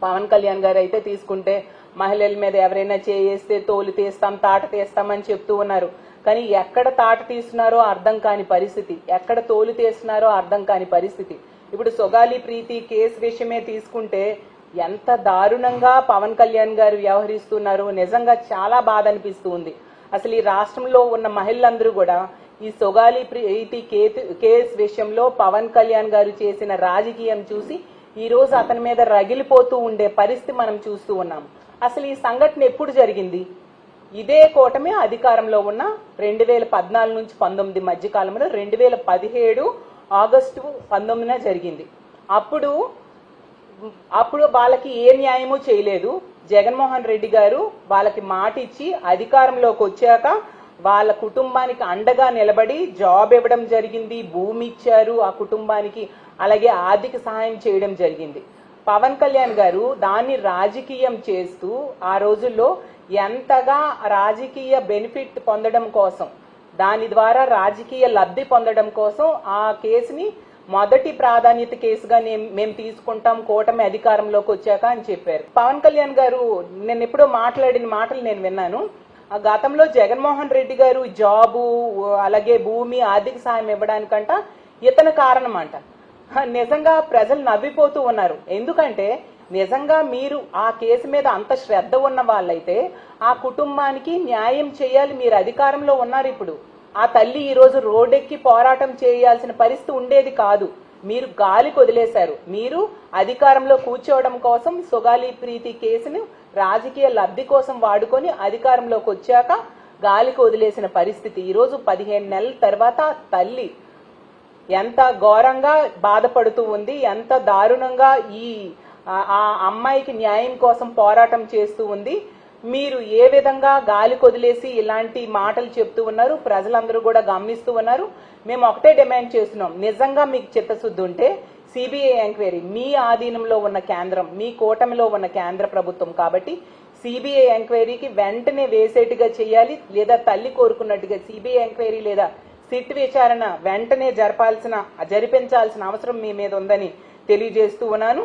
పవన్ కళ్యాణ్ గారు అయితే తీసుకుంటే మహిళల మీద ఎవరైనా చేస్తే తోలు తీస్తాం తాట తీస్తామని చెప్తూ ఉన్నారు. కానీ ఎక్కడ తాట తీస్తున్నారో అర్థం కాని పరిస్థితి, ఎక్కడ తోలు తీస్తున్నారో అర్థం కాని పరిస్థితి. ఇప్పుడు సొగాలి ప్రీతి కేసు విషయమే తీసుకుంటే ఎంత దారుణంగా పవన్ కళ్యాణ్ గారు వ్యవహరిస్తున్నారు. నిజంగా చాలా బాధ అనిపిస్తూ ఉంది. అసలు ఈ రాష్ట్రంలో ఉన్న మహిళలందరూ కూడా ఈ సొగాలి ప్రీతి కేసు విషయంలో పవన్ కళ్యాణ్ గారు చేసిన రాజకీయం చూసి ఈ రోజు అతని మీద రగిలిపోతూ ఉండే పరిస్థితి మనం చూస్తూ ఉన్నాం. అసలు ఈ సంఘటన ఎప్పుడు జరిగింది? ఇదే కూటమి అధికారంలో ఉన్న 2014 నుంచి 19 మధ్య కాలంలో 2017 ఆగస్టు 19న జరిగింది. అప్పుడు వాళ్ళకి ఏ న్యాయమూ చేయలేదు. జగన్మోహన్ రెడ్డి గారు వాళ్ళకి మాట ఇచ్చి అధికారంలోకి వచ్చాక వాళ్ళ కుటుంబానికి అండగా నిలబడి జాబ్ ఇవ్వడం జరిగింది, భూమి ఇచ్చారు ఆ కుటుంబానికి, అలాగే ఆర్థిక సహాయం చేయడం జరిగింది. పవన్ కళ్యాణ్ గారు దాన్ని రాజకీయం చేస్తూ ఆ రోజుల్లో ఎంతగా రాజకీయ బెనిఫిట్ పొందడం కోసం, దాని ద్వారా రాజకీయ లబ్ధి పొందడం కోసం ఆ కేసుని మొదటి ప్రాధాన్యత కేసుగా మేము తీసుకుంటాం కూటమి అధికారంలోకి వచ్చాక అని చెప్పారు. పవన్ కళ్యాణ్ గారు నేను ఎప్పుడో మాట్లాడిన మాటలు నేను విన్నాను. గతంలో జగన్మోహన్ రెడ్డి గారు జాబు అలాగే భూమి ఆర్థిక సాయం ఇవ్వడానికంట ఇతను కారణం అంట. నిజంగా ప్రజలు నవ్విపోతూ ఉన్నారు. ఎందుకంటే నిజంగా మీరు ఆ కేసు మీద అంత శ్రద్ధ ఉన్న వాళ్ళైతే ఆ కుటుంబానికి న్యాయం చేయాలి. మీరు అధికారంలో ఉన్నారు. ఇప్పుడు ఆ తల్లి ఈ రోజు రోడ్డెక్కి పోరాటం చేయాల్సిన పరిస్థితి ఉండేది కాదు. మీరు గాలికి వదిలేశారు. మీరు అధికారంలో కూర్చోవడం కోసం సొగాలి ప్రీతి కేసును రాజకీయ లబ్ధి కోసం వాడుకొని అధికారంలోకి వచ్చాక గాలికి వదిలేసిన పరిస్థితి. ఈరోజు 15 నెలల తర్వాత తల్లి ఎంత ఘోరంగా బాధపడుతూ ఉంది, ఎంత దారుణంగా ఆ అమ్మాయికి న్యాయం కోసం పోరాటం చేస్తూ ఉంది. మీరు ఏ విధంగా గాలికి వదిలేసి ఇలాంటి మాటలు చెప్తూ ఉన్నారు, ప్రజలందరూ కూడా గమనిస్తూ ఉన్నారు. మేము ఒకటే డిమాండ్ చేస్తున్నాం, నిజంగా మీకు చిత్తశుద్ధి ఉంటే సిబిఐ ఎంక్వైరీ, మీ ఆధీనంలో ఉన్న కేంద్రం, మీ కూటమిలో ఉన్న కేంద్ర ప్రభుత్వం కాబట్టి సిబిఐ ఎంక్వైరీకి వెంటనే వేసేట్టుగా చేయాలి. లేదా తల్లి కోరుకున్నట్టుగా సిబిఐ ఎంక్వైరీ లేదా సిట్ విచారణ వెంటనే జరిపించాల్సిన అవసరం మీ మీద ఉందని తెలియజేస్తూ ఉన్నాను.